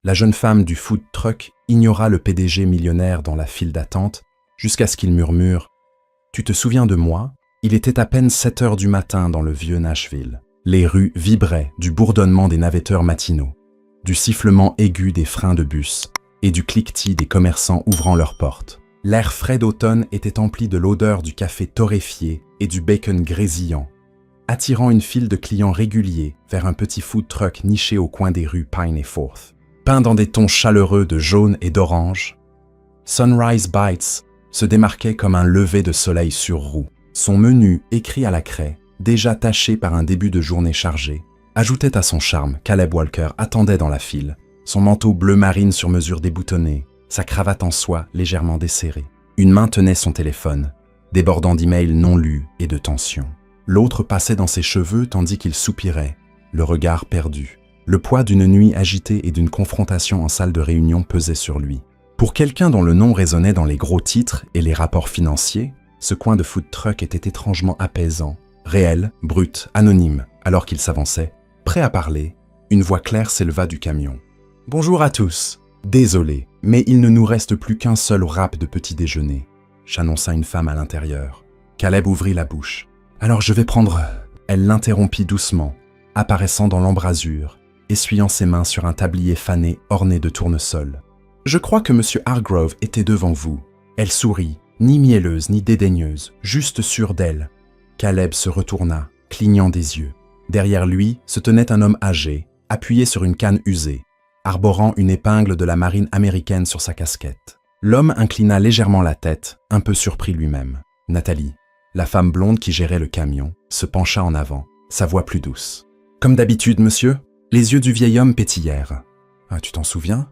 La jeune femme du food truck ignora le PDG millionnaire dans la file d'attente jusqu'à ce qu'il murmure « Tu te souviens de moi ?» Il était à peine 7 heures du matin dans le vieux Nashville. Les rues vibraient du bourdonnement des navetteurs matinaux, du sifflement aigu des freins de bus et du cliquetis des commerçants ouvrant leurs portes. L'air frais d'automne était empli de l'odeur du café torréfié et du bacon grésillant, attirant une file de clients réguliers vers un petit food truck niché au coin des rues Pine et Fourth. Peint dans des tons chaleureux de jaune et d'orange, Sunrise Bites se démarquait comme un lever de soleil sur roue. Son menu, écrit à la craie, déjà taché par un début de journée chargée, ajoutait à son charme. Caleb Walker attendait dans la file, son manteau bleu marine sur mesure déboutonné, sa cravate en soie légèrement desserrée. Une main tenait son téléphone, débordant d'emails non lus et de tensions. L'autre passait dans ses cheveux tandis qu'il soupirait, le regard perdu. Le poids d'une nuit agitée et d'une confrontation en salle de réunion pesait sur lui. Pour quelqu'un dont le nom résonnait dans les gros titres et les rapports financiers, ce coin de food truck était étrangement apaisant, réel, brut, anonyme. Alors qu'il s'avançait, prêt à parler, une voix claire s'éleva du camion. « Bonjour à tous. Désolé, mais il ne nous reste plus qu'un seul wrap de petit déjeuner. » j'annonça une femme à l'intérieur. Caleb ouvrit la bouche. « Alors je vais prendre... » Elle l'interrompit doucement, apparaissant dans l'embrasure, essuyant ses mains sur un tablier fané orné de tournesol. « Je crois que M. Hargrove était devant vous. » Elle sourit, ni mielleuse ni dédaigneuse, juste sûre d'elle. Caleb se retourna, clignant des yeux. Derrière lui se tenait un homme âgé, appuyé sur une canne usée, arborant une épingle de la marine américaine sur sa casquette. L'homme inclina légèrement la tête, un peu surpris lui-même. Nathalie, la femme blonde qui gérait le camion, se pencha en avant, sa voix plus douce. « Comme d'habitude, monsieur ?» Les yeux du vieil homme pétillèrent. « Ah, tu t'en souviens ?»«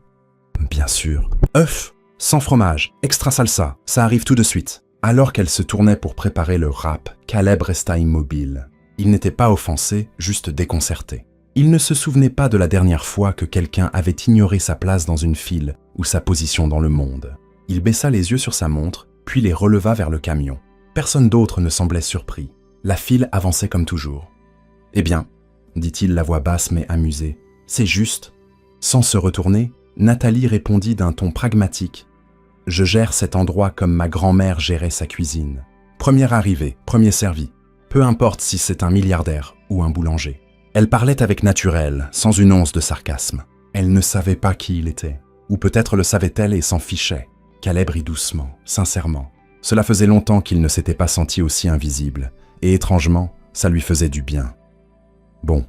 Bien sûr. »« Œuf, sans fromage, extra salsa, ça arrive tout de suite. » Alors qu'elle se tournait pour préparer le wrap, Caleb resta immobile. Il n'était pas offensé, juste déconcerté. Il ne se souvenait pas de la dernière fois que quelqu'un avait ignoré sa place dans une file ou sa position dans le monde. Il baissa les yeux sur sa montre, puis les releva vers le camion. Personne d'autre ne semblait surpris. La file avançait comme toujours. « Eh bien, » dit-il la voix basse mais amusée, « c'est juste. » Sans se retourner, Nathalie répondit d'un ton pragmatique. « Je gère cet endroit comme ma grand-mère gérait sa cuisine. Premier arrivé, premier servi. Peu importe si c'est un milliardaire ou un boulanger. » Elle parlait avec naturel, sans une once de sarcasme. Elle ne savait pas qui il était. Ou peut-être le savait-elle et s'en fichait. Caleb rit doucement, sincèrement. Cela faisait longtemps qu'il ne s'était pas senti aussi invisible. Et étrangement, ça lui faisait du bien. « Bon, »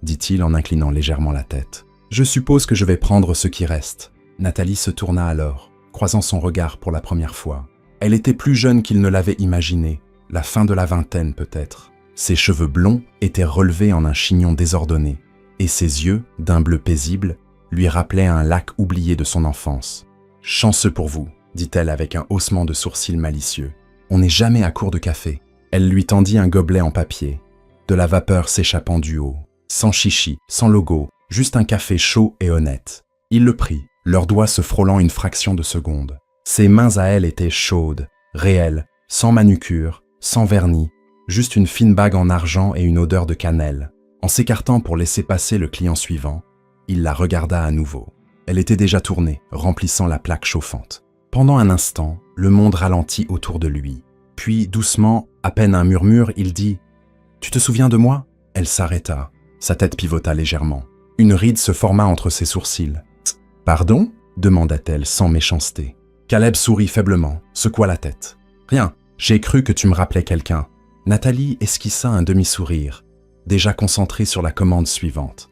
dit-il en inclinant légèrement la tête. « Je suppose que je vais prendre ce qui reste. » Nathalie se tourna alors, croisant son regard pour la première fois. Elle était plus jeune qu'il ne l'avait imaginé, la fin de la vingtaine peut-être. Ses cheveux blonds étaient relevés en un chignon désordonné, et ses yeux, d'un bleu paisible, lui rappelaient un lac oublié de son enfance. « Chanceux pour vous, » dit-elle avec un haussement de sourcils malicieux. « On n'est jamais à court de café. » Elle lui tendit un gobelet en papier, de la vapeur s'échappant du haut, sans chichi, sans logo, juste un café chaud et honnête. Il le prit, leurs doigts se frôlant une fraction de seconde. Ses mains à elle étaient chaudes, réelles, sans manucure, sans vernis, juste une fine bague en argent et une odeur de cannelle. En s'écartant pour laisser passer le client suivant, il la regarda à nouveau. Elle était déjà tournée, remplissant la plaque chauffante. Pendant un instant, le monde ralentit autour de lui. Puis, doucement, à peine un murmure, il dit « Tu te souviens de moi ?» Elle s'arrêta. Sa tête pivota légèrement. Une ride se forma entre ses sourcils. « Pardon ?» demanda-t-elle sans méchanceté. Caleb sourit faiblement, secoua la tête. « Rien, j'ai cru que tu me rappelais quelqu'un. » Nathalie esquissa un demi-sourire, déjà concentrée sur la commande suivante.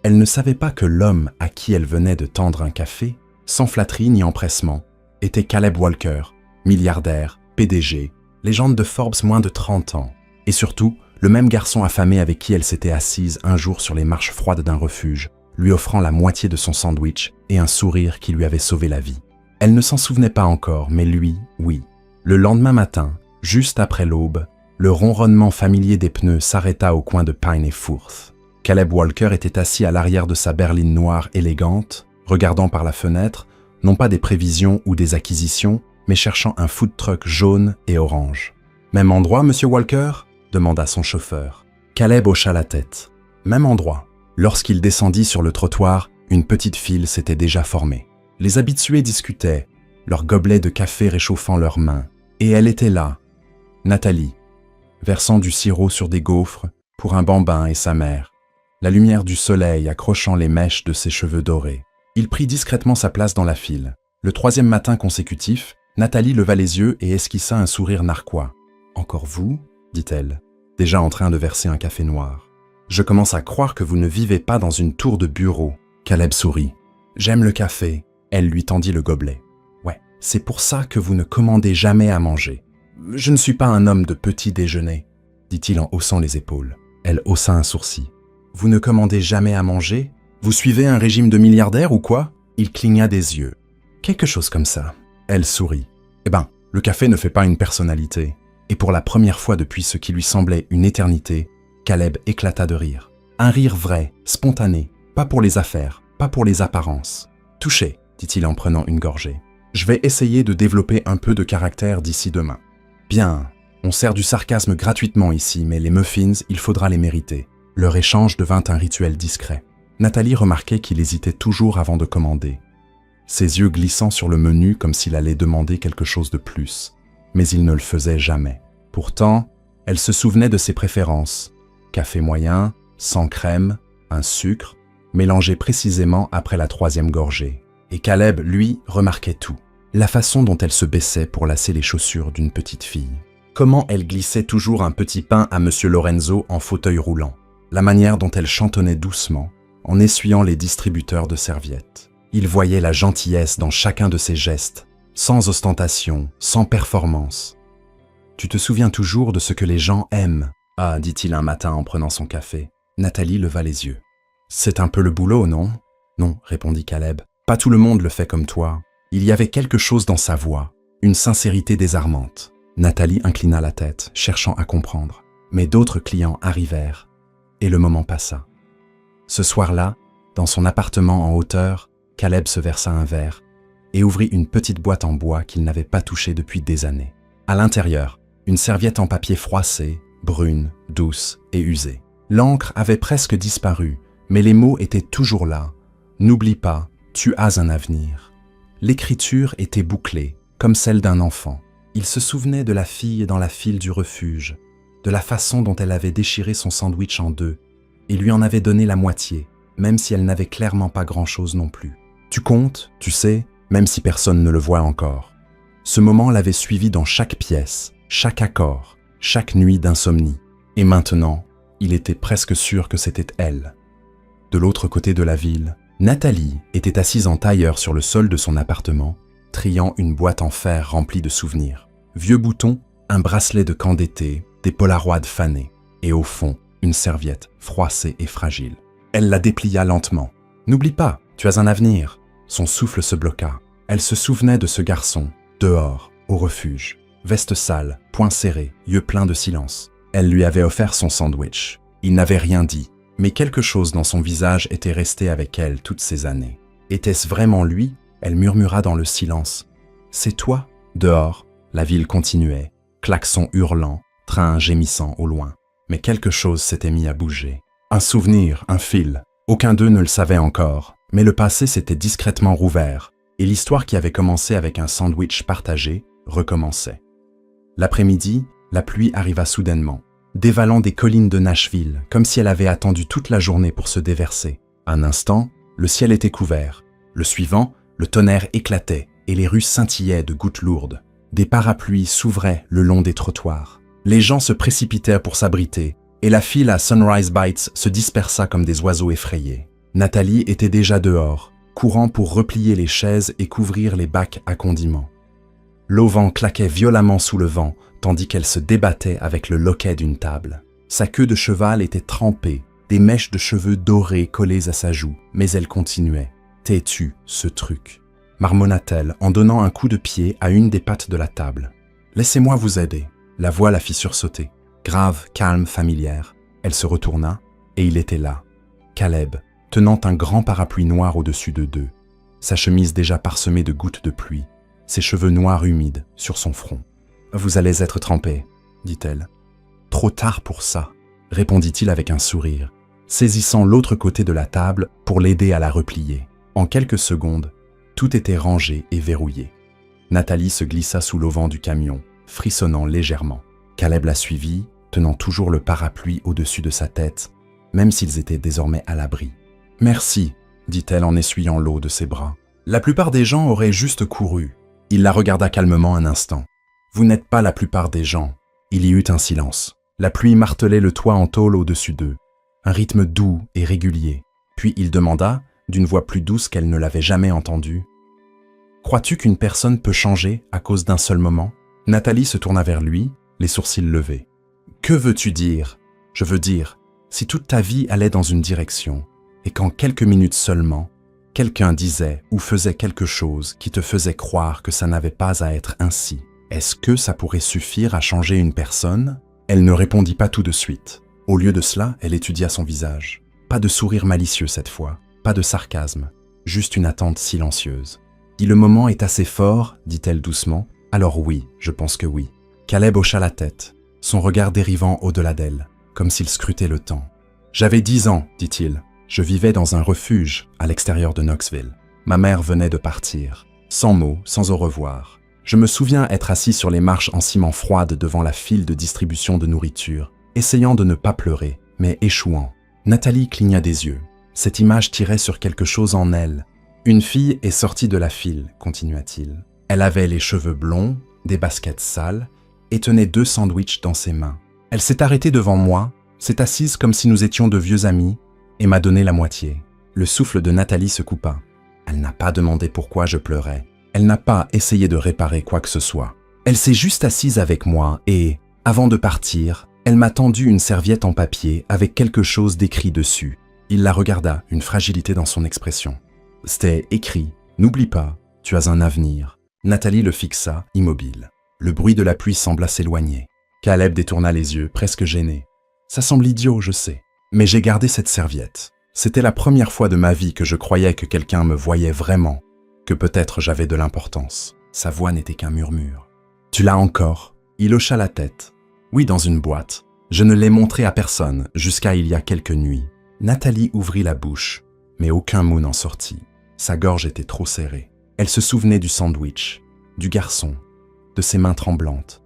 Elle ne savait pas que l'homme à qui elle venait de tendre un café, sans flatterie ni empressement, était Caleb Walker, milliardaire, PDG, légende de Forbes moins de 30 ans, et surtout le même garçon affamé avec qui elle s'était assise un jour sur les marches froides d'un refuge, lui offrant la moitié de son sandwich et un sourire qui lui avait sauvé la vie. Elle ne s'en souvenait pas encore, mais lui, oui. Le lendemain matin, juste après l'aube, le ronronnement familier des pneus s'arrêta au coin de Pine et Fourth. Caleb Walker était assis à l'arrière de sa berline noire élégante, regardant par la fenêtre, non pas des prévisions ou des acquisitions, mais cherchant un food truck jaune et orange. « Même endroit, monsieur Walker ?» demanda son chauffeur. Caleb hocha la tête. « Même endroit. » Lorsqu'il descendit sur le trottoir, Une petite file s'était déjà formée. Les habitués discutaient, leurs gobelets de café réchauffant leurs mains. Et elle était là, Nathalie, versant du sirop sur des gaufres pour un bambin et sa mère, la lumière du soleil accrochant les mèches de ses cheveux dorés. Il prit discrètement sa place dans la file. Le 3e matin consécutif, Nathalie leva les yeux et esquissa un sourire narquois. « Encore vous ?» dit-elle, déjà en train de verser un café noir. « Je commence à croire que vous ne vivez pas dans une tour de bureau. » Caleb sourit. « J'aime le café. » Elle lui tendit le gobelet. « Ouais, c'est pour ça que vous ne commandez jamais à manger. »« Je ne suis pas un homme de petit déjeuner, » dit-il en haussant les épaules. Elle haussa un sourcil. « Vous ne commandez jamais à manger ? Vous suivez un régime de milliardaire ou quoi ?» Il cligna des yeux. « Quelque chose comme ça. » Elle sourit. « Eh ben, le café ne fait pas une personnalité. » Et pour la première fois depuis ce qui lui semblait une éternité, Caleb éclata de rire. Un rire vrai, spontané, pas pour les affaires, pas pour les apparences. « Touchez, » dit-il en prenant une gorgée. « Je vais essayer de développer un peu de caractère d'ici demain. » Bien, on sert du sarcasme gratuitement ici, mais les muffins, il faudra les mériter. Leur échange devint un rituel discret. Nathalie remarquait qu'il hésitait toujours avant de commander, ses yeux glissant sur le menu comme s'il allait demander quelque chose de plus. Mais il ne le faisait jamais. Pourtant, elle se souvenait de ses préférences. Café moyen, sans crème, un sucre, mélangé précisément après la 3e gorgée. Et Caleb, lui, remarquait tout. La façon dont elle se baissait pour lasser les chaussures d'une petite fille. Comment elle glissait toujours un petit pain à Monsieur Lorenzo en fauteuil roulant. La manière dont elle chantonnait doucement, en essuyant les distributeurs de serviettes. Il voyait la gentillesse dans chacun de ses gestes, sans ostentation, sans performance. « Tu te souviens toujours de ce que les gens aiment ?» « Ah, dit-il un matin en prenant son café. Nathalie leva les yeux. « C'est un peu le boulot, non ?»« Non, répondit Caleb. Pas tout le monde le fait comme toi. » Il y avait quelque chose dans sa voix, une sincérité désarmante. Nathalie inclina la tête, cherchant à comprendre. Mais d'autres clients arrivèrent, et le moment passa. Ce soir-là, dans son appartement en hauteur, Caleb se versa un verre et ouvrit une petite boîte en bois qu'il n'avait pas touchée depuis des années. À l'intérieur, une serviette en papier froissée, brune, douce et usée. L'encre avait presque disparu, mais les mots étaient toujours là. « N'oublie pas, tu as un avenir ». L'écriture était bouclée, comme celle d'un enfant. Il se souvenait de la fille dans la file du refuge, de la façon dont elle avait déchiré son sandwich en deux et lui en avait donné la moitié, même si elle n'avait clairement pas grand-chose non plus. Tu comptes, tu sais, même si personne ne le voit encore. Ce moment l'avait suivi dans chaque pièce, chaque accord, chaque nuit d'insomnie. Et maintenant, il était presque sûr que c'était elle. De l'autre côté de la ville, Nathalie était assise en tailleur sur le sol de son appartement, triant une boîte en fer remplie de souvenirs. Vieux boutons, un bracelet de camp d'été, des polaroids fanés, et au fond, une serviette froissée et fragile. Elle la déplia lentement. « N'oublie pas, tu as un avenir !» Son souffle se bloqua. Elle se souvenait de ce garçon, dehors, au refuge, veste sale, poings serrés, yeux pleins de silence. Elle lui avait offert son sandwich. Il n'avait rien dit, mais quelque chose dans son visage était resté avec elle toutes ces années. Était-ce vraiment lui ? Elle murmura dans le silence. « C'est toi ?» Dehors, la ville continuait, klaxons hurlant, trains gémissant au loin. Mais quelque chose s'était mis à bouger. Un souvenir, un fil. Aucun d'eux ne le savait encore, mais le passé s'était discrètement rouvert, et l'histoire qui avait commencé avec un sandwich partagé recommençait. L'après-midi, la pluie arriva soudainement, dévalant des collines de Nashville, comme si elle avait attendu toute la journée pour se déverser. Un instant, le ciel était couvert. Le suivant, le tonnerre éclatait, et les rues scintillaient de gouttes lourdes. Des parapluies s'ouvraient le long des trottoirs. Les gens se précipitèrent pour s'abriter, et la file à Sunrise Bites se dispersa comme des oiseaux effrayés. Nathalie était déjà dehors, courant pour replier les chaises et couvrir les bacs à condiments. L'auvent claquait violemment sous le vent, tandis qu'elle se débattait avec le loquet d'une table. Sa queue de cheval était trempée, des mèches de cheveux dorés collées à sa joue, mais elle continuait. « Têtu, ce truc !» marmonna-t-elle en donnant un coup de pied à une des pattes de la table. « Laissez-moi vous aider !» La voix la fit sursauter. Grave, calme, familière. Elle se retourna, et il était là. Caleb, tenant un grand parapluie noir au-dessus de deux. Sa chemise déjà parsemée de gouttes de pluie. Ses cheveux noirs humides sur son front. « Vous allez être trempé, dit-elle. « Trop tard pour ça, répondit-il avec un sourire. saisissant l'autre côté de la table pour l'aider à la replier. En quelques secondes, tout était rangé et verrouillé. Nathalie se glissa sous l'auvent du camion, frissonnant légèrement. Caleb la suivit, tenant toujours le parapluie au-dessus de sa tête, même s'ils étaient désormais à l'abri. « Merci », dit-elle en essuyant l'eau de ses bras. La plupart des gens auraient juste couru. Il la regarda calmement un instant. « Vous n'êtes pas la plupart des gens. » Il y eut un silence. La pluie martelait le toit en tôle au-dessus d'eux. Un rythme doux et régulier. Puis il demanda, d'une voix plus douce qu'elle ne l'avait jamais entendue, « Crois-tu qu'une personne peut changer à cause d'un seul moment ?» Nathalie se tourna vers lui, les sourcils levés. « Que veux-tu dire ? Je veux dire, si toute ta vie allait dans une direction, et qu'en quelques minutes seulement, quelqu'un disait ou faisait quelque chose qui te faisait croire que ça n'avait pas à être ainsi, est-ce que ça pourrait suffire à changer une personne ?» Elle ne répondit pas tout de suite. Au lieu de cela, elle étudia son visage. Pas de sourire malicieux cette fois, pas de sarcasme, juste une attente silencieuse. « Si le moment est assez fort, dit-elle doucement, alors oui, je pense que oui. » Caleb hocha la tête, son regard dérivant au-delà d'elle, comme s'il scrutait le temps. « J'avais 10 ans, dit-il. Je vivais dans un refuge à l'extérieur de Knoxville. Ma mère venait de partir, sans mots, sans au revoir. Je me souviens être assis sur les marches en ciment froide devant la file de distribution de nourriture, essayant de ne pas pleurer, mais échouant. Nathalie cligna des yeux. Cette image tirait sur quelque chose en elle. « Une fille est sortie de la file, continua-t-il. Elle avait les cheveux blonds, des baskets sales, et tenait 2 sandwichs dans ses mains. Elle s'est arrêtée devant moi, s'est assise comme si nous étions de vieux amis, et m'a donné la moitié. » Le souffle de Nathalie se coupa. Elle n'a pas demandé pourquoi je pleurais. Elle n'a pas essayé de réparer quoi que ce soit. Elle s'est juste assise avec moi et, avant de partir, elle m'a tendu une serviette en papier avec quelque chose d'écrit dessus. Il la regarda, une fragilité dans son expression. C'était écrit « N'oublie pas, tu as un avenir ». Nathalie le fixa, immobile. Le bruit de la pluie sembla s'éloigner. Caleb détourna les yeux, presque gêné. « Ça semble idiot, je sais. Mais j'ai gardé cette serviette. C'était la première fois de ma vie que je croyais que quelqu'un me voyait vraiment, que peut-être j'avais de l'importance. » Sa voix n'était qu'un murmure. « Tu l'as encore ?» Il hocha la tête. « Oui, dans une boîte. Je ne l'ai montré à personne jusqu'à il y a quelques nuits. » Nathalie ouvrit la bouche, mais aucun mot n'en sortit. Sa gorge était trop serrée. Elle se souvenait du sandwich, du garçon, de ses mains tremblantes,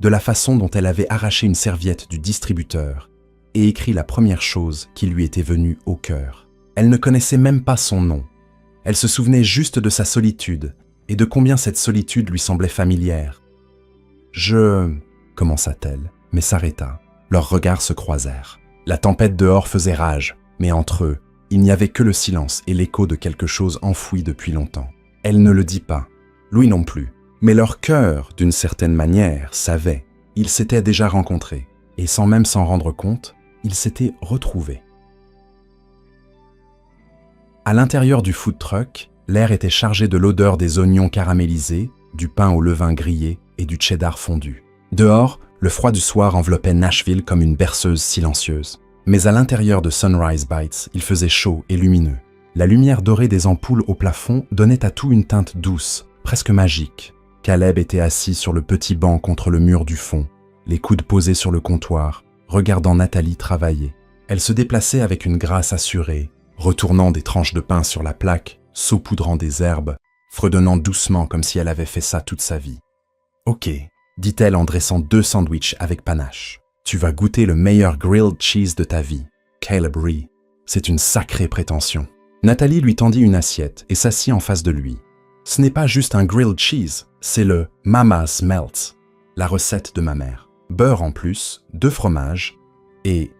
de la façon dont elle avait arraché une serviette du distributeur et écrit la première chose qui lui était venue au cœur. Elle ne connaissait même pas son nom. Elle se souvenait juste de sa solitude et de combien cette solitude lui semblait familière. « Je... » commença-t-elle, mais s'arrêta. Leurs regards se croisèrent. La tempête dehors faisait rage, mais entre eux, il n'y avait que le silence et l'écho de quelque chose enfoui depuis longtemps. Elle ne le dit pas, Louis non plus, mais leur cœur, d'une certaine manière, savait. Ils s'étaient déjà rencontrés, et sans même s'en rendre compte, ils s'étaient retrouvés. À l'intérieur du food truck, l'air était chargé de l'odeur des oignons caramélisés, du pain au levain grillé et du cheddar fondu. Dehors, le froid du soir enveloppait Nashville comme une berceuse silencieuse. Mais à l'intérieur de Sunrise Bites, il faisait chaud et lumineux. La lumière dorée des ampoules au plafond donnait à tout une teinte douce, presque magique. Caleb était assis sur le petit banc contre le mur du fond, les coudes posés sur le comptoir, regardant Nathalie travailler. Elle se déplaçait avec une grâce assurée, retournant des tranches de pain sur la plaque, saupoudrant des herbes, fredonnant doucement comme si elle avait fait ça toute sa vie. « Ok », dit-elle en dressant 2 sandwichs avec panache. Tu vas goûter le meilleur grilled cheese de ta vie. Caleb rit. C'est une sacrée prétention. Nathalie lui tendit une assiette et s'assit en face de lui. Ce n'est pas juste un grilled cheese, c'est le Mama's Melt, la recette de ma mère. Beurre en plus, 2 fromages et...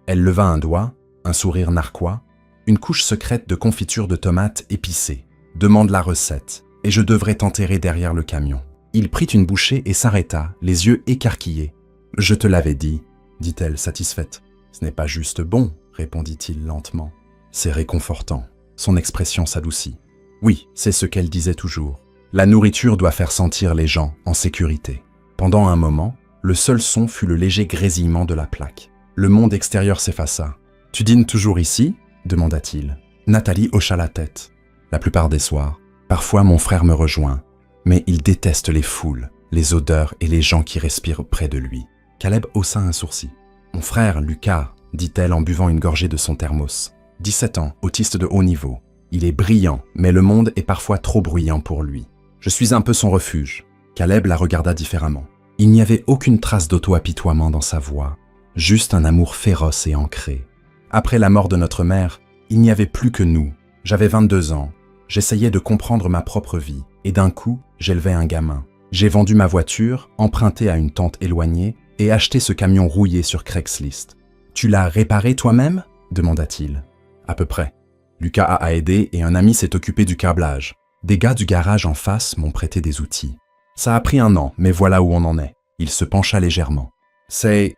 Elle leva un doigt, un sourire narquois, une couche secrète de confiture de tomates épicée. Demande la recette et je devrais t'enterrer derrière le camion. Il prit une bouchée et s'arrêta, les yeux écarquillés. « Je te l'avais dit, » dit-elle satisfaite. « Ce n'est pas juste bon, » répondit-il lentement. « C'est réconfortant. » Son expression s'adoucit. Oui, c'est ce qu'elle disait toujours. La nourriture doit faire sentir les gens en sécurité. Pendant un moment, le seul son fut le léger grésillement de la plaque. Le monde extérieur s'effaça. « Tu dînes toujours ici ?» demanda-t-il. Nathalie hocha la tête. « La plupart des soirs. Parfois mon frère me rejoint, mais il déteste les foules, les odeurs et les gens qui respirent près de lui. » Caleb haussa un sourcil. « Mon frère, Lucas, dit-elle en buvant une gorgée de son thermos. 17 ans, autiste de haut niveau. Il est brillant, mais le monde est parfois trop bruyant pour lui. Je suis un peu son refuge. Caleb la regarda différemment. Il n'y avait aucune trace d'auto-apitoiement dans sa voix, juste un amour féroce et ancré. Après la mort de notre mère, il n'y avait plus que nous. J'avais 22 ans. J'essayais de comprendre ma propre vie, et d'un coup, j'élevais un gamin. J'ai vendu ma voiture, emprunté à une tante éloignée, et acheté ce camion rouillé sur Craigslist. « Tu l'as réparé toi-même » demanda-t-il. « À peu près. Lucas a aidé et un ami s'est occupé du câblage. Des gars du garage en face m'ont prêté des outils. Ça a pris 1 an, mais voilà où on en est. » Il se pencha légèrement. « C'est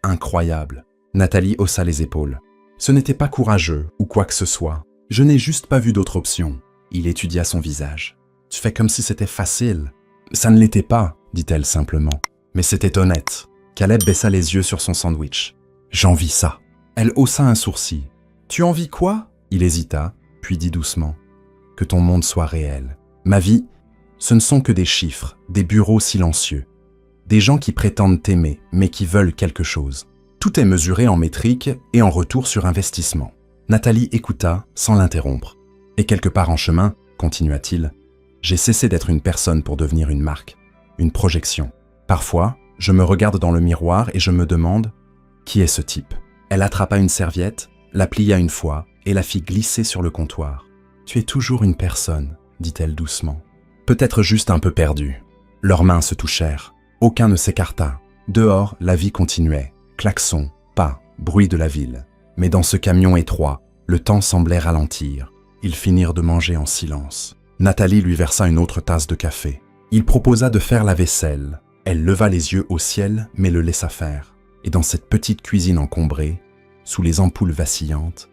incroyable. » Nathalie haussa les épaules. « Ce n'était pas courageux ou quoi que ce soit. Je n'ai juste pas vu d'autre option. » Il étudia son visage. « Tu fais comme si c'était facile. »« Ça ne l'était pas, » dit-elle simplement. « Mais c'était honnête. » Caleb baissa les yeux sur son sandwich. « J'envie ça. » Elle haussa un sourcil. « Tu envies quoi ?» Il hésita, puis dit doucement. « Que ton monde soit réel. Ma vie, ce ne sont que des chiffres, des bureaux silencieux. Des gens qui prétendent t'aimer, mais qui veulent quelque chose. Tout est mesuré en métriques et en retour sur investissement. » Nathalie écouta sans l'interrompre. « Et quelque part en chemin, continua-t-il, j'ai cessé d'être une personne pour devenir une marque, une projection. Parfois, je me regarde dans le miroir et je me demande « Qui est ce type ?» Elle attrapa une serviette, la plia une fois et la fit glisser sur le comptoir. « Tu es toujours une personne, » dit-elle doucement. Peut-être juste un peu perdue. Leurs mains se touchèrent. Aucun ne s'écarta. Dehors, la vie continuait. Klaxons, pas, bruit de la ville. Mais dans ce camion étroit, le temps semblait ralentir. Ils finirent de manger en silence. Nathalie lui versa une autre tasse de café. Il proposa de faire la vaisselle. Elle leva les yeux au ciel, mais le laissa faire. Et dans cette petite cuisine encombrée, sous les ampoules vacillantes,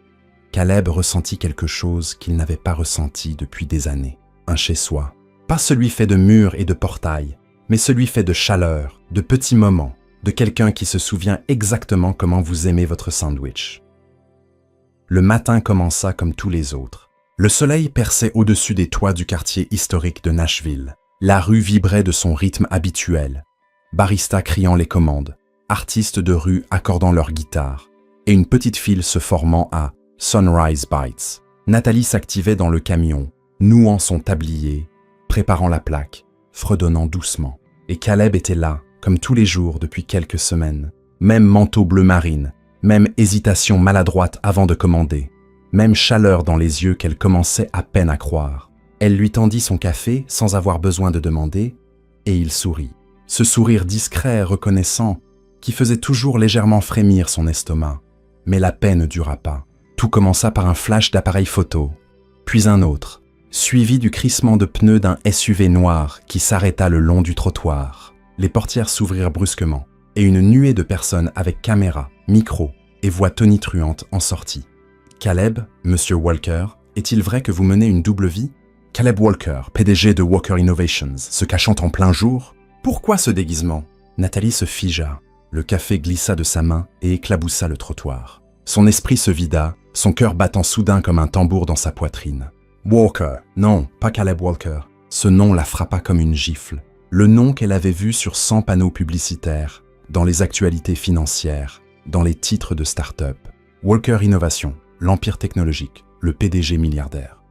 Caleb ressentit quelque chose qu'il n'avait pas ressenti depuis des années. Un chez-soi. Pas celui fait de murs et de portails, mais celui fait de chaleur, de petits moments, de quelqu'un qui se souvient exactement comment vous aimez votre sandwich. Le matin commença comme tous les autres. Le soleil perçait au-dessus des toits du quartier historique de Nashville. La rue vibrait de son rythme habituel. Baristas criant les commandes, artistes de rue accordant leur guitare, et une petite file se formant à Sunrise Bites. Nathalie s'activait dans le camion, nouant son tablier, préparant la plaque, fredonnant doucement. Et Caleb était là, comme tous les jours depuis quelques semaines. Même manteau bleu marine, même hésitation maladroite avant de commander, même chaleur dans les yeux qu'elle commençait à peine à croire. Elle lui tendit son café sans avoir besoin de demander, et il sourit. Ce sourire discret et reconnaissant qui faisait toujours légèrement frémir son estomac. Mais la paix ne dura pas. Tout commença par un flash d'appareil photo, puis un autre, suivi du crissement de pneus d'un SUV noir qui s'arrêta le long du trottoir. Les portières s'ouvrirent brusquement, et une nuée de personnes avec caméra, micro et voix tonitruante en sortit. « Caleb, Monsieur Walker, est-il vrai que vous menez une double vie ?» Caleb Walker, PDG de Walker Innovations, se cachant en plein jour. Pourquoi ce déguisement? Nathalie se figea. Le café glissa de sa main et éclaboussa le trottoir. Son esprit se vida, son cœur battant soudain comme un tambour dans sa poitrine. Walker, non, pas Caleb Walker. Ce nom la frappa comme une gifle. Le nom qu'elle avait vu sur 100 panneaux publicitaires, dans les actualités financières, dans les titres de start-up. Walker Innovation, l'empire technologique, le PDG milliardaire.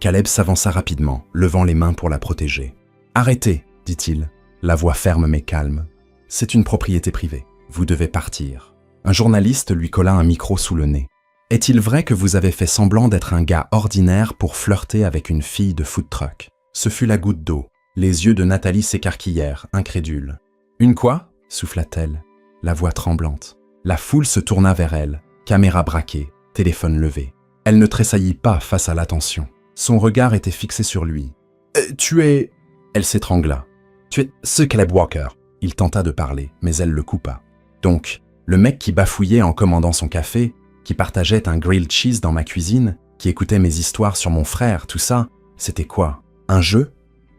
Caleb s'avança rapidement, levant les mains pour la protéger. « Arrêtez !» dit-il, la voix ferme mais calme. « C'est une propriété privée. Vous devez partir. » Un journaliste lui colla un micro sous le nez. « Est-il vrai que vous avez fait semblant d'être un gars ordinaire pour flirter avec une fille de food truck ?» Ce fut la goutte d'eau. Les yeux de Nathalie s'écarquillèrent, incrédules. « Une quoi ?» souffla-t-elle, la voix tremblante. La foule se tourna vers elle, caméra braquée, téléphone levé. Elle ne tressaillit pas face à l'attention. Son regard était fixé sur lui. « Tu es… » Elle s'étrangla. « Tu es ce Caleb Walker. » Il tenta de parler, mais elle le coupa. « Donc, le mec qui bafouillait en commandant son café, qui partageait un grilled cheese dans ma cuisine, qui écoutait mes histoires sur mon frère, tout ça, c'était quoi? Un jeu ?»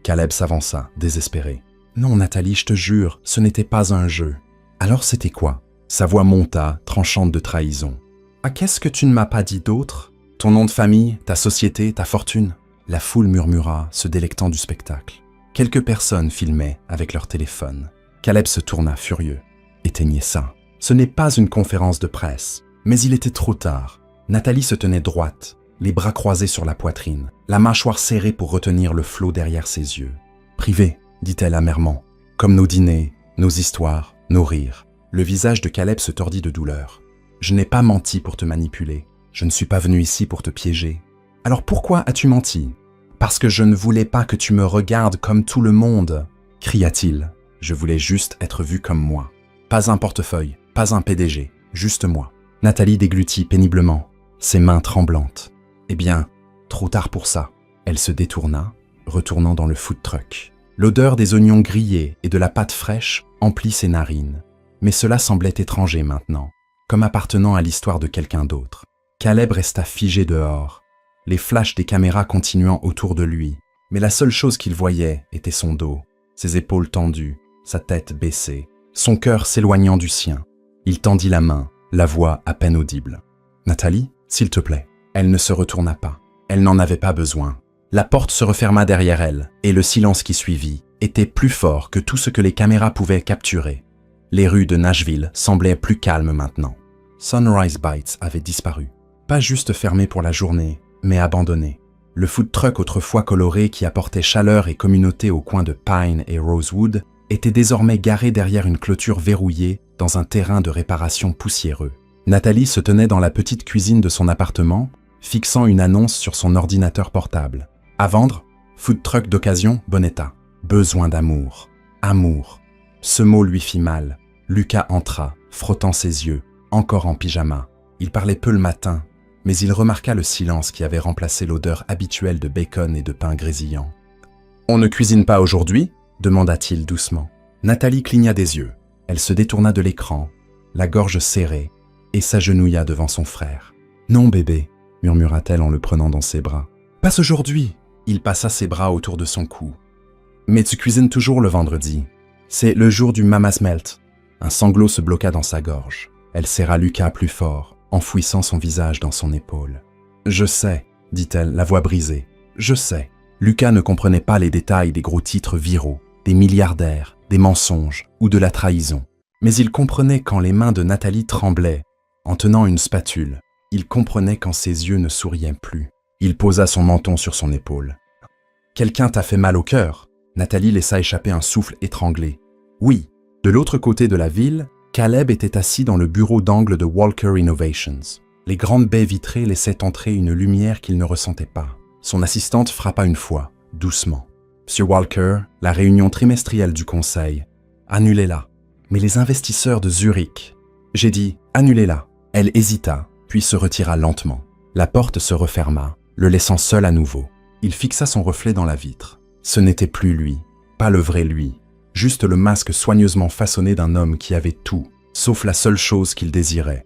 Caleb s'avança, désespéré. « Non, Nathalie, je te jure, ce n'était pas un jeu. » Alors c'était quoi? Sa voix monta, tranchante de trahison. « Ah, qu'est-ce que tu ne m'as pas dit d'autre? Ton nom de famille, ta société, ta fortune ?» La foule murmura, se délectant du spectacle. Quelques personnes filmaient avec leur téléphone. Caleb se tourna furieux. « Éteignez ça. » Ce n'est pas une conférence de presse. Mais il était trop tard. Nathalie se tenait droite, les bras croisés sur la poitrine, la mâchoire serrée pour retenir le flot derrière ses yeux. « Privé », dit-elle amèrement, « comme nos dîners, nos histoires, nos rires. » Le visage de Caleb se tordit de douleur. « Je n'ai pas menti pour te manipuler. Je ne suis pas venu ici pour te piéger. »« Alors pourquoi as-tu menti ?»« Parce que je ne voulais pas que tu me regardes comme tout le monde, » cria-t-il. « Je voulais juste être vu comme moi. Pas un portefeuille, pas un PDG, juste moi. » Nathalie déglutit péniblement, ses mains tremblantes. Eh bien, trop tard pour ça. Elle se détourna, retournant dans le food truck. L'odeur des oignons grillés et de la pâte fraîche emplit ses narines. Mais cela semblait étranger maintenant, comme appartenant à l'histoire de quelqu'un d'autre. Caleb resta figé dehors, les flashs des caméras continuant autour de lui. Mais la seule chose qu'il voyait était son dos, ses épaules tendues, sa tête baissée, son cœur s'éloignant du sien. Il tendit la main, la voix à peine audible. « Nathalie, s'il te plaît. » Elle ne se retourna pas. Elle n'en avait pas besoin. La porte se referma derrière elle, et le silence qui suivit était plus fort que tout ce que les caméras pouvaient capturer. Les rues de Nashville semblaient plus calmes maintenant. Sunrise Bites avait disparu. Pas juste fermé pour la journée, mais abandonné. Le food truck autrefois coloré qui apportait chaleur et communauté au coin de Pine et Rosewood était désormais garé derrière une clôture verrouillée dans un terrain de réparation poussiéreux. Nathalie se tenait dans la petite cuisine de son appartement, fixant une annonce sur son ordinateur portable. À vendre, food truck d'occasion, bon état. Besoin d'amour. Amour. Ce mot lui fit mal. Lucas entra, frottant ses yeux, encore en pyjama. Il parlait peu le matin, mais il remarqua le silence qui avait remplacé l'odeur habituelle de bacon et de pain grésillant. « On ne cuisine pas aujourd'hui ?» demanda-t-il doucement. Nathalie cligna des yeux. Elle se détourna de l'écran, la gorge serrée, et s'agenouilla devant son frère. « Non, bébé », murmura-t-elle en le prenant dans ses bras. « Pas aujourd'hui !» Il passa ses bras autour de son cou. « Mais tu cuisines toujours le vendredi. C'est le jour du Mama's Melt. » Un sanglot se bloqua dans sa gorge. Elle serra Lucas plus fort, enfouissant son visage dans son épaule. « Je sais, » dit-elle, la voix brisée. « Je sais. » Lucas ne comprenait pas les détails des gros titres viraux, des milliardaires, des mensonges ou de la trahison. Mais il comprenait quand les mains de Nathalie tremblaient, en tenant une spatule. Il comprenait quand ses yeux ne souriaient plus. Il posa son menton sur son épaule. « Quelqu'un t'a fait mal au cœur ?» Nathalie laissa échapper un souffle étranglé. « Oui. » De l'autre côté de la ville, Caleb était assis dans le bureau d'angle de Walker Innovations. Les grandes baies vitrées laissaient entrer une lumière qu'il ne ressentait pas. Son assistante frappa une fois, doucement. « Monsieur Walker, la réunion trimestrielle du conseil. Annulez-la. » « Mais les investisseurs de Zurich. » J'ai dit « annulez-la. » Elle hésita, puis se retira lentement. La porte se referma, le laissant seul à nouveau. Il fixa son reflet dans la vitre. Ce n'était plus lui, pas le vrai lui, juste le masque soigneusement façonné d'un homme qui avait tout, sauf la seule chose qu'il désirait.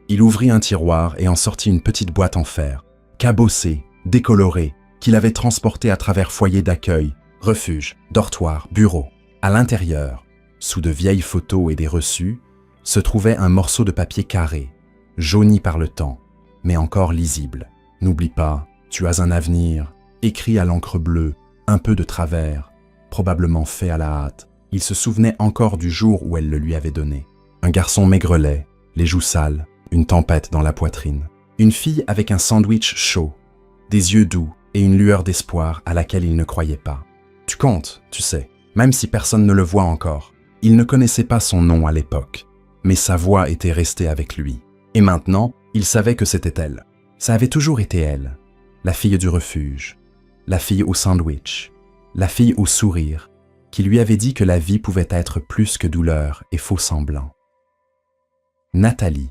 Il ouvrit un tiroir et en sortit une petite boîte en fer, cabossée, décolorée, qu'il avait transportée à travers foyers d'accueil, refuges, dortoirs, bureaux. À l'intérieur, sous de vieilles photos et des reçus, se trouvait un morceau de papier carré, jauni par le temps, mais encore lisible. « N'oublie pas, tu as un avenir », écrit à l'encre bleue, un peu de travers, probablement fait à la hâte. Il se souvenait encore du jour où elle le lui avait donné. Un garçon maigrelet, les joues sales, une tempête dans la poitrine. Une fille avec un sandwich chaud, des yeux doux et une lueur d'espoir à laquelle il ne croyait pas. Tu comptes, tu sais, même si personne ne le voit encore. Il ne connaissait pas son nom à l'époque, mais sa voix était restée avec lui. Et maintenant, il savait que c'était elle. Ça avait toujours été elle, la fille du refuge, la fille au sandwich, la fille au sourire, qui lui avait dit que la vie pouvait être plus que douleur et faux semblant. Nathalie.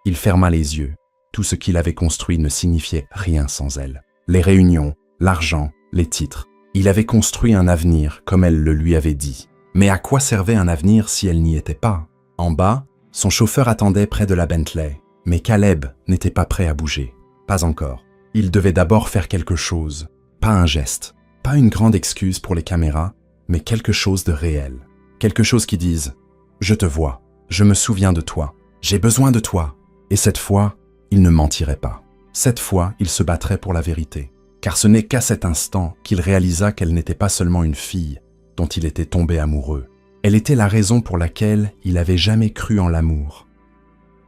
Il ferma les yeux. Tout ce qu'il avait construit ne signifiait rien sans elle. Les réunions, l'argent, les titres. Il avait construit un avenir comme elle le lui avait dit. Mais à quoi servait un avenir si elle n'y était pas? En bas, son chauffeur attendait près de la Bentley. Mais Caleb n'était pas prêt à bouger. Pas encore. Il devait d'abord faire quelque chose. Pas un geste. Pas une grande excuse pour les caméras, mais quelque chose de réel. Quelque chose qui dise « Je te vois. Je me souviens de toi. J'ai besoin de toi. » Et cette fois, il ne mentirait pas. Cette fois, il se battrait pour la vérité. Car ce n'est qu'à cet instant qu'il réalisa qu'elle n'était pas seulement une fille dont il était tombé amoureux, Elle était la raison pour laquelle il avait jamais cru en l'amour.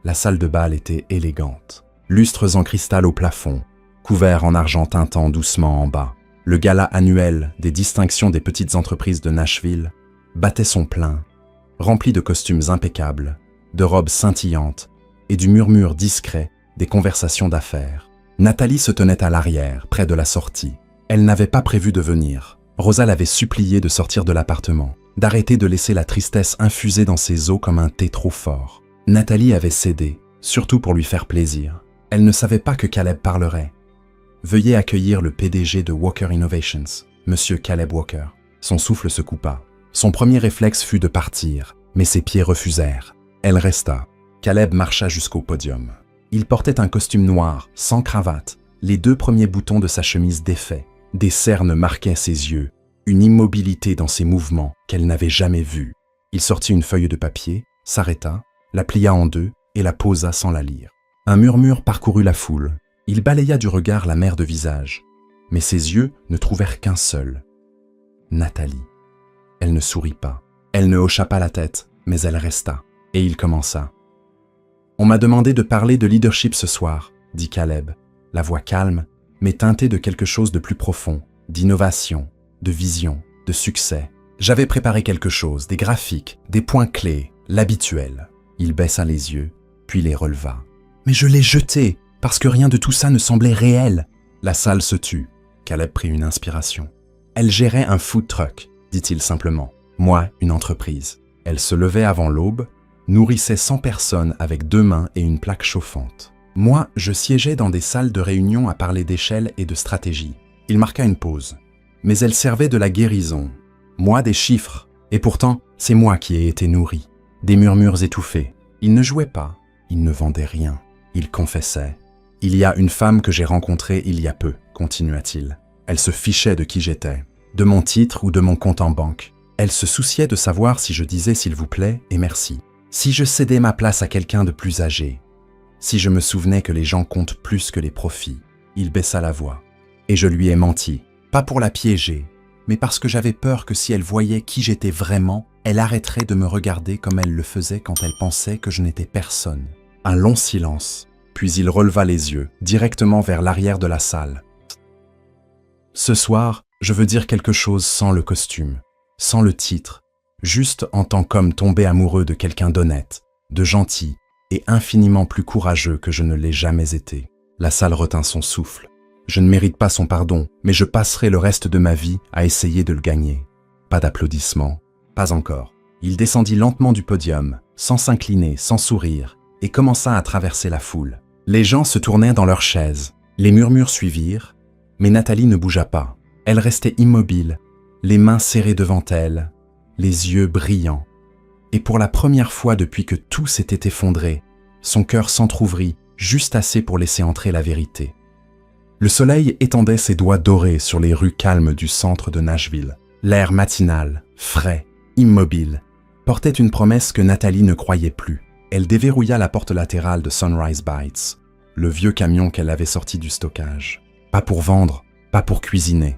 La salle de bal était élégante. Lustres en cristal au plafond, couverts en argent tintant doucement en bas. Le gala annuel des distinctions des petites entreprises de Nashville battait son plein, rempli de costumes impeccables, de robes scintillantes et du murmure discret des conversations d'affaires. Nathalie se tenait à l'arrière, près de la sortie. Elle n'avait pas prévu de venir. Rosa l'avait suppliée de sortir de l'appartement, d'arrêter de laisser la tristesse infuser dans ses os comme un thé trop fort. Nathalie avait cédé, surtout pour lui faire plaisir. Elle ne savait pas que Caleb parlerait. Veuillez accueillir le PDG de Walker Innovations, Monsieur Caleb Walker. Son souffle se coupa. Son premier réflexe fut de partir, mais ses pieds refusèrent. Elle resta. Caleb marcha jusqu'au podium. Il portait un costume noir, sans cravate, les 2 premiers boutons de sa chemise défaits. Des cernes marquaient ses yeux, une immobilité dans ses mouvements qu'elle n'avait jamais vue. Il sortit une feuille de papier, s'arrêta, la plia en 2 et la posa sans la lire. Un murmure parcourut la foule. Il balaya du regard la mer de visage, mais ses yeux ne trouvèrent qu'un seul. Nathalie. Elle ne sourit pas. Elle ne hocha pas la tête, mais elle resta. Et il commença. « On m'a demandé de parler de leadership ce soir, » dit Caleb, la voix calme, mais teintée de quelque chose de plus profond, d'innovation, de vision, de succès. J'avais préparé quelque chose, des graphiques, des points clés, l'habituel. Il baissa les yeux, puis les releva. « Mais je l'ai jeté, parce que rien de tout ça ne semblait réel. » La salle se tut. Caleb prit une inspiration. « Elle gérait un food truck, dit-il simplement. Moi, une entreprise. Elle se levait avant l'aube, nourrissait 100 personnes avec 2 mains et une plaque chauffante. Moi, je siégeais dans des salles de réunion à parler d'échelle et de stratégie. » Il marqua une pause. « Mais elle servait de la guérison. Moi, des chiffres. Et pourtant, c'est moi qui ai été nourri. » Des murmures étouffés. Il ne jouait pas. Il ne vendait rien. Il confessait. « Il y a une femme que j'ai rencontrée il y a peu, » continua-t-il. Elle se fichait de qui j'étais, de mon titre ou de mon compte en banque. Elle se souciait de savoir si je disais s'il vous plaît et merci. Si je cédais ma place à quelqu'un de plus âgé. Si je me souvenais que les gens comptent plus que les profits. Il baissa la voix. Et je lui ai menti. Pas pour la piéger, mais parce que j'avais peur que si elle voyait qui j'étais vraiment, elle arrêterait de me regarder comme elle le faisait quand elle pensait que je n'étais personne. Un long silence. Puis il releva les yeux, directement vers l'arrière de la salle. « Ce soir, je veux dire quelque chose sans le costume, sans le titre, juste en tant qu'homme tombé amoureux de quelqu'un d'honnête, de gentil et infiniment plus courageux que je ne l'ai jamais été. » La salle retint son souffle. « Je ne mérite pas son pardon, mais je passerai le reste de ma vie à essayer de le gagner. » Pas d'applaudissements, pas encore. Il descendit lentement du podium, sans s'incliner, sans sourire, et commença à traverser la foule. Les gens se tournaient dans leurs chaises. Les murmures suivirent, mais Nathalie ne bougea pas. Elle restait immobile, les mains serrées devant elle, les yeux brillants. Et pour la première fois depuis que tout s'était effondré, son cœur s'entr'ouvrit juste assez pour laisser entrer la vérité. Le soleil étendait ses doigts dorés sur les rues calmes du centre de Nashville. L'air matinal, frais, immobile, portait une promesse que Nathalie ne croyait plus. Elle déverrouilla la porte latérale de Sunrise Bites, le vieux camion qu'elle avait sorti du stockage. Pas pour vendre, pas pour cuisiner,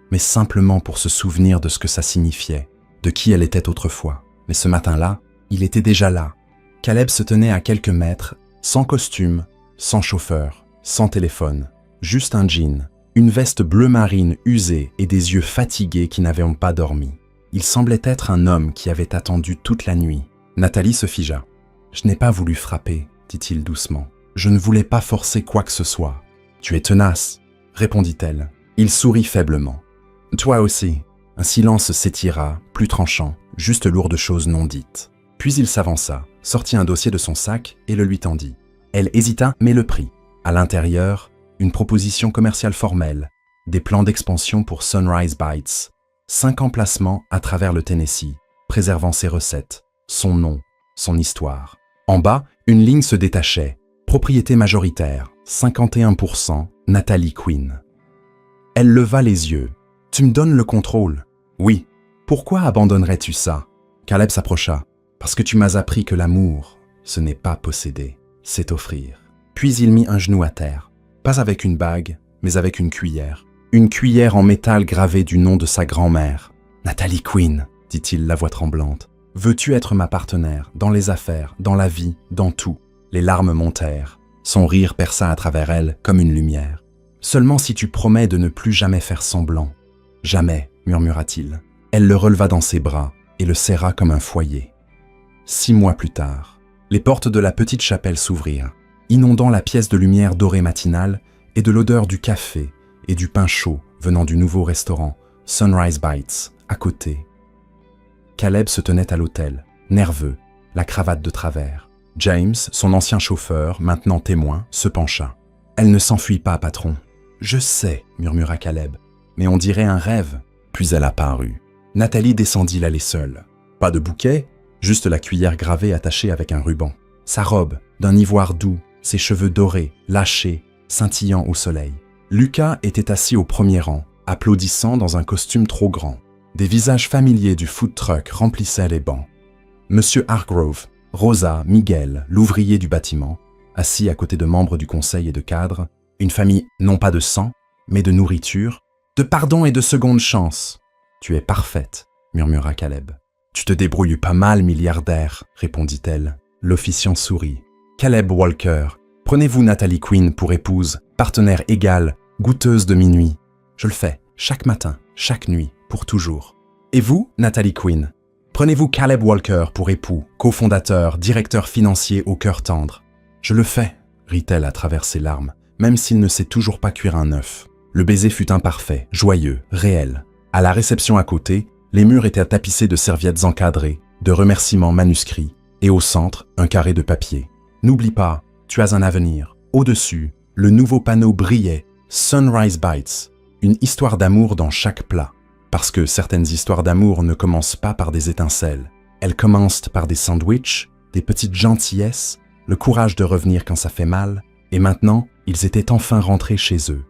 mais simplement pour se souvenir de ce que ça signifiait, de qui elle était autrefois. Mais ce matin-là, il était déjà là. Caleb se tenait à quelques mètres, sans costume, sans chauffeur, sans téléphone, juste un jean, une veste bleu marine usée et des yeux fatigués qui n'avaient pas dormi. Il semblait être un homme qui avait attendu toute la nuit. Nathalie se figea. « Je n'ai pas voulu frapper, » dit-il doucement. « Je ne voulais pas forcer quoi que ce soit. »« Tu es tenace, » répondit-elle. Il sourit faiblement. « Toi aussi. » Un silence s'étira, plus tranchant, juste lourd de choses non dites. Puis il s'avança, sortit un dossier de son sac et le lui tendit. Elle hésita, mais le prit. À l'intérieur, une proposition commerciale formelle, des plans d'expansion pour Sunrise Bites, 5 emplacements à travers le Tennessee, préservant ses recettes, son nom, son histoire. En bas, une ligne se détachait. Propriété majoritaire, 51%, Nathalie Quinn. Elle leva les yeux. « Tu me donnes le contrôle ?»« Oui. »« Pourquoi abandonnerais-tu ça ?» Caleb s'approcha. « Parce que tu m'as appris que l'amour, ce n'est pas posséder, c'est offrir. » Puis il mit un genou à terre. Pas avec une bague, mais avec une cuillère. Une cuillère en métal gravée du nom de sa grand-mère. « Nathalie Quinn », dit-il la voix tremblante. Veux-tu être ma partenaire, dans les affaires, dans la vie, dans tout ?» Les larmes montèrent. Son rire perça à travers elle comme une lumière. « Seulement si tu promets de ne plus jamais faire semblant. »« Jamais, » murmura-t-il. Elle le releva dans ses bras et le serra comme un foyer. 6 mois plus tard, les portes de la petite chapelle s'ouvrirent, inondant la pièce de lumière dorée matinale et de l'odeur du café et du pain chaud venant du nouveau restaurant Sunrise Bites, à côté. Caleb se tenait à l'autel, nerveux, la cravate de travers. James, son ancien chauffeur, maintenant témoin, se pencha. « Elle ne s'enfuit pas, patron. »« Je sais, » murmura Caleb, « mais on dirait un rêve. » Puis elle apparut. Nathalie descendit l'allée seule. Pas de bouquet, juste la cuillère gravée attachée avec un ruban. Sa robe, d'un ivoire doux, ses cheveux dorés, lâchés, scintillant au soleil. Lucas était assis au premier rang, applaudissant dans un costume trop grand. Des visages familiers du food truck remplissaient les bancs. Monsieur Hargrove, Rosa, Miguel, l'ouvrier du bâtiment, assis à côté de membres du conseil et de cadres, une famille non pas de sang, mais de nourriture, de pardon et de seconde chance. « Tu es parfaite, » murmura Caleb. « Tu te débrouilles pas mal, milliardaire, » répondit-elle. L'officiant sourit. « Caleb Walker, prenez-vous Nathalie Quinn pour épouse, partenaire égale, goûteuse de minuit. Je le fais, chaque matin, chaque nuit, pour toujours. Et vous, Nathalie Quinn, prenez-vous Caleb Walker pour époux, cofondateur, directeur financier au cœur tendre. Je le fais, » rit-elle à travers ses larmes, même s'il ne sait toujours pas cuire un œuf. Le baiser fut imparfait, joyeux, réel. À la réception à côté, les murs étaient tapissés de serviettes encadrées, de remerciements manuscrits, et au centre, un carré de papier. « N'oublie pas, tu as un avenir. » Au-dessus, le nouveau panneau brillait, « Sunrise Bites », une histoire d'amour dans chaque plat. Parce que certaines histoires d'amour ne commencent pas par des étincelles. Elles commencent par des sandwichs, des petites gentillesses, le courage de revenir quand ça fait mal, et maintenant, ils étaient enfin rentrés chez eux.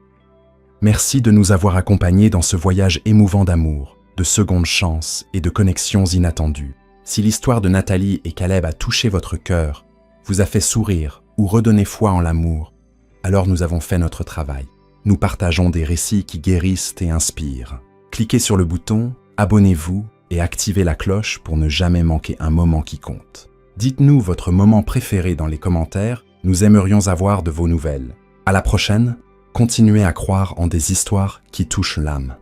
Merci de nous avoir accompagnés dans ce voyage émouvant d'amour, de secondes chances et de connexions inattendues. Si l'histoire de Nathalie et Caleb a touché votre cœur, vous a fait sourire ou redonné foi en l'amour, alors nous avons fait notre travail. Nous partageons des récits qui guérissent et inspirent. Cliquez sur le bouton, abonnez-vous et activez la cloche pour ne jamais manquer un moment qui compte. Dites-nous votre moment préféré dans les commentaires, nous aimerions avoir de vos nouvelles. À la prochaine, continuez à croire en des histoires qui touchent l'âme.